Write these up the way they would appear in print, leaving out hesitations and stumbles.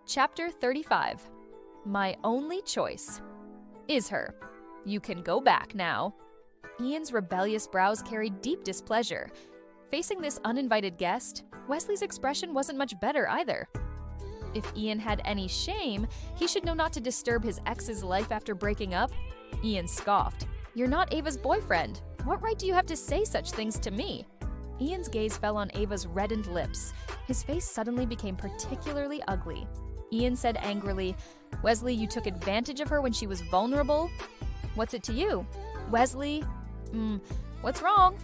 Chapter 35. My only choice is her. You can go back now. Ian's rebellious brows carried deep displeasure. Facing this uninvited guest, Wesley's expression wasn't much better either. If Ian had any shame, he should know not to disturb his ex's life after breaking up. Ian scoffed. You're not Ava's boyfriend. What right do you have to say such things to me? Ian's gaze fell on Ava's reddened lips. His face suddenly became particularly ugly. Ian said angrily, Wesley, you took advantage of her when she was vulnerable? What's it to you? Wesley? What's wrong?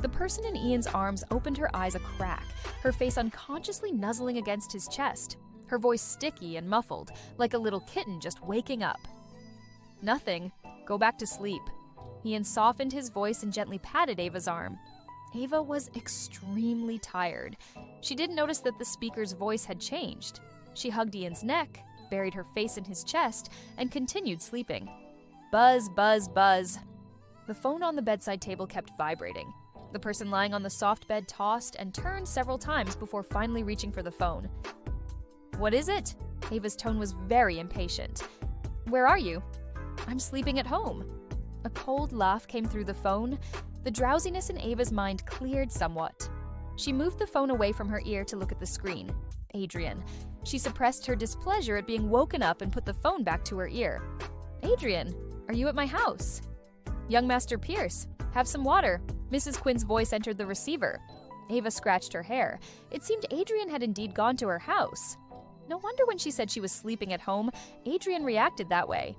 The person in Ian's arms opened her eyes a crack, her face unconsciously nuzzling against his chest, her voice sticky and muffled, like a little kitten just waking up. Nothing. Go back to sleep. Ian softened his voice and gently patted Ava's arm. Ava was extremely tired. She didn't notice that the speaker's voice had changed. She hugged Ian's neck, buried her face in his chest, and continued sleeping. Buzz, buzz, buzz. The phone on the bedside table kept vibrating. The person lying on the soft bed tossed and turned several times before finally reaching for the phone. What is it? Ava's tone was very impatient. Where are you? I'm sleeping at home. A cold laugh came through the phone. The drowsiness in Ava's mind cleared somewhat. She moved the phone away from her ear to look at the screen. Adrian. She suppressed her displeasure at being woken up and put the phone back to her ear. Adrian, are you at my house? Young Master Pierce, have some water. Mrs. Quinn's voice entered the receiver. Ava scratched her hair. It seemed Adrian had indeed gone to her house. No wonder when she said she was sleeping at home, Adrian reacted that way.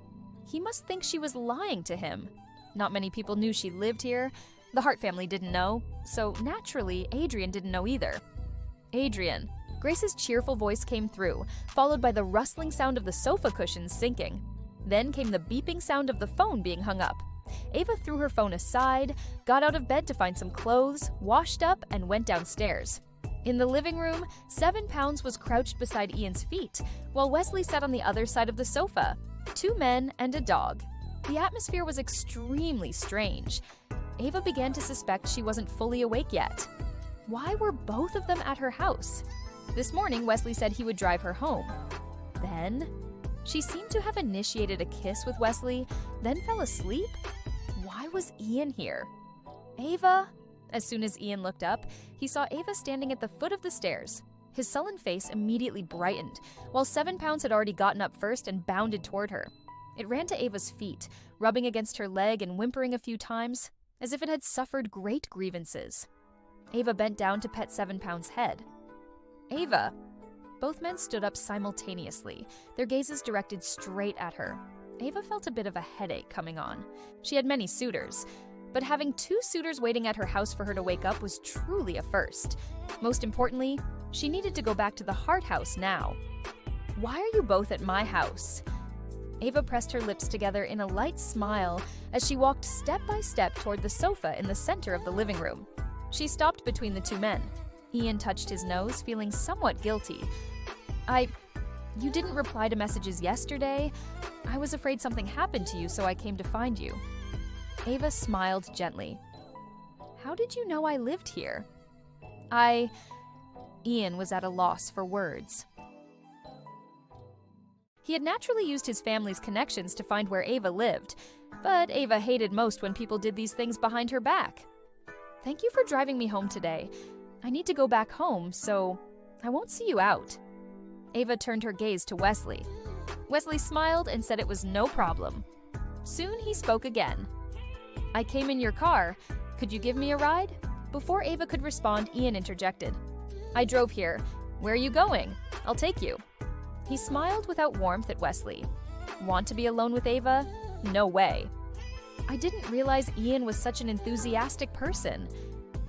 He must think she was lying to him. Not many people knew she lived here. The Hart family didn't know, so naturally, Adrian didn't know either. Adrian. Grace's cheerful voice came through, followed by the rustling sound of the sofa cushions sinking. Then came the beeping sound of the phone being hung up. Ava threw her phone aside, got out of bed to find some clothes, washed up, and went downstairs. In the living room, 7 pounds was crouched beside Ian's feet, while Wesley sat on the other side of the sofa. 2 men and a dog. The atmosphere was extremely strange. Ava began to suspect she wasn't fully awake yet. Why were both of them at her house? This morning, Wesley said he would drive her home. Then, she seemed to have initiated a kiss with Wesley, then fell asleep? Why was Ian here? Ava? As soon as Ian looked up, he saw Ava standing at the foot of the stairs. His sullen face immediately brightened, while 7 pounds had already gotten up first and bounded toward her. It ran to Ava's feet, rubbing against her leg and whimpering a few times, as if it had suffered great grievances. Ava bent down to pet 7 pounds' head. Ava! Both men stood up simultaneously, their gazes directed straight at her. Ava felt a bit of a headache coming on. She had many suitors, but having 2 suitors waiting at her house for her to wake up was truly a first. Most importantly, she needed to go back to the Hart house now. Why are you both at my house? Ava pressed her lips together in a light smile as she walked step by step toward the sofa in the center of the living room. She stopped between the 2 men. Ian touched his nose, feeling somewhat guilty. You didn't reply to messages yesterday. I was afraid something happened to you, so I came to find you. Ava smiled gently. How did you know I lived here? Ian was at a loss for words. He had naturally used his family's connections to find where Ava lived, but Ava hated most when people did these things behind her back. Thank you for driving me home today. I need to go back home, so I won't see you out. Ava turned her gaze to Wesley. Wesley smiled and said it was no problem. Soon he spoke again. I came in your car. Could you give me a ride? Before Ava could respond, Ian interjected. I drove here. Where are you going? I'll take you. He smiled without warmth at Wesley. Want to be alone with Ava? No way. I didn't realize Ian was such an enthusiastic person.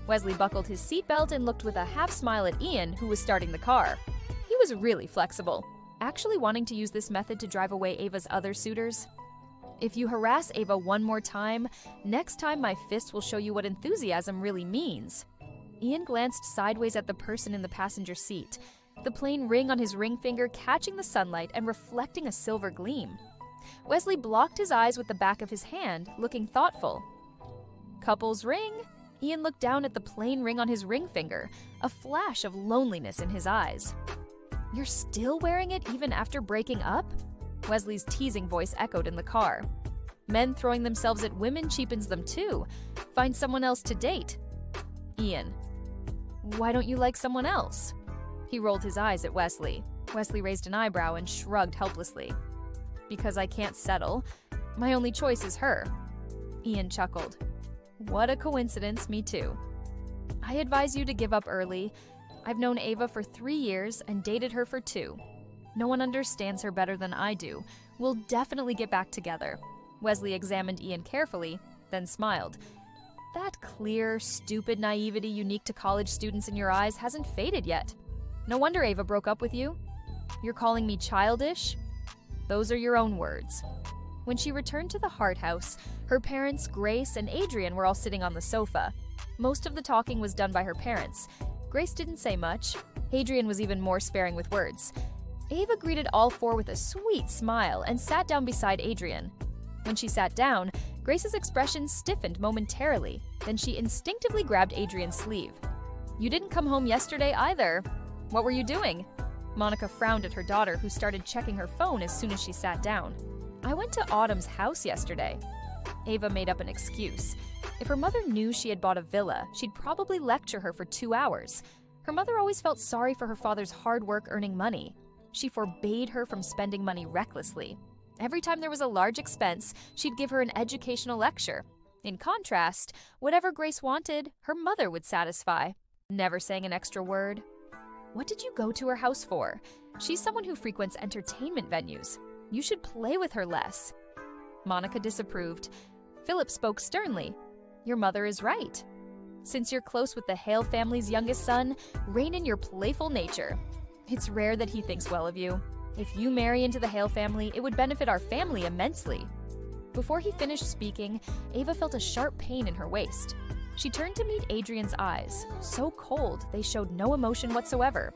Wesley buckled his seatbelt and looked with a half smile at Ian, who was starting the car. He was really flexible, actually wanting to use this method to drive away Ava's other suitors. If you harass Ava one more time, next time my fist will show you what enthusiasm really means. Ian glanced sideways at the person in the passenger seat, the plain ring on his ring finger catching the sunlight and reflecting a silver gleam. Wesley blocked his eyes with the back of his hand, looking thoughtful. Couple's ring? Ian looked down at the plain ring on his ring finger, a flash of loneliness in his eyes. You're still wearing it even after breaking up? Wesley's teasing voice echoed in the car. Men throwing themselves at women cheapens them too. Find someone else to date. Ian. Why don't you like someone else? He rolled his eyes at Wesley. Wesley raised an eyebrow and shrugged helplessly. Because I can't settle. My only choice is her. Ian chuckled. What a coincidence, me too. I advise you to give up early. I've known Ava for 3 years and dated her for 2. No one understands her better than I do. We'll definitely get back together. Wesley examined Ian carefully, then smiled. That clear, stupid naivety unique to college students in your eyes hasn't faded yet. No wonder Ava broke up with you. You're calling me childish? Those are your own words. When she returned to the Hart house, her parents, Grace, and Adrian were all sitting on the sofa. Most of the talking was done by her parents. Grace didn't say much. Adrian was even more sparing with words. Ava greeted all 4 with a sweet smile and sat down beside Adrian. When she sat down, Grace's expression stiffened momentarily. Then she instinctively grabbed Adrian's sleeve. You didn't come home yesterday either. What were you doing? Monica frowned at her daughter, who started checking her phone as soon as she sat down. I went to Autumn's house yesterday. Ava made up an excuse. If her mother knew she had bought a villa, she'd probably lecture her for 2 hours. Her mother always felt sorry for her father's hard work earning money. She forbade her from spending money recklessly. Every time there was a large expense, she'd give her an educational lecture. In contrast, whatever Grace wanted, her mother would satisfy, never saying an extra word. What did you go to her house for? She's someone who frequents entertainment venues. You should play with her less. Monica disapproved. Philip spoke sternly. Your mother is right. Since you're close with the Hale family's youngest son, rein in your playful nature. It's rare that he thinks well of you. If you marry into the Hale family, it would benefit our family immensely. Before he finished speaking, Ava felt a sharp pain in her waist. She turned to meet Adrian's eyes, so cold they showed no emotion whatsoever.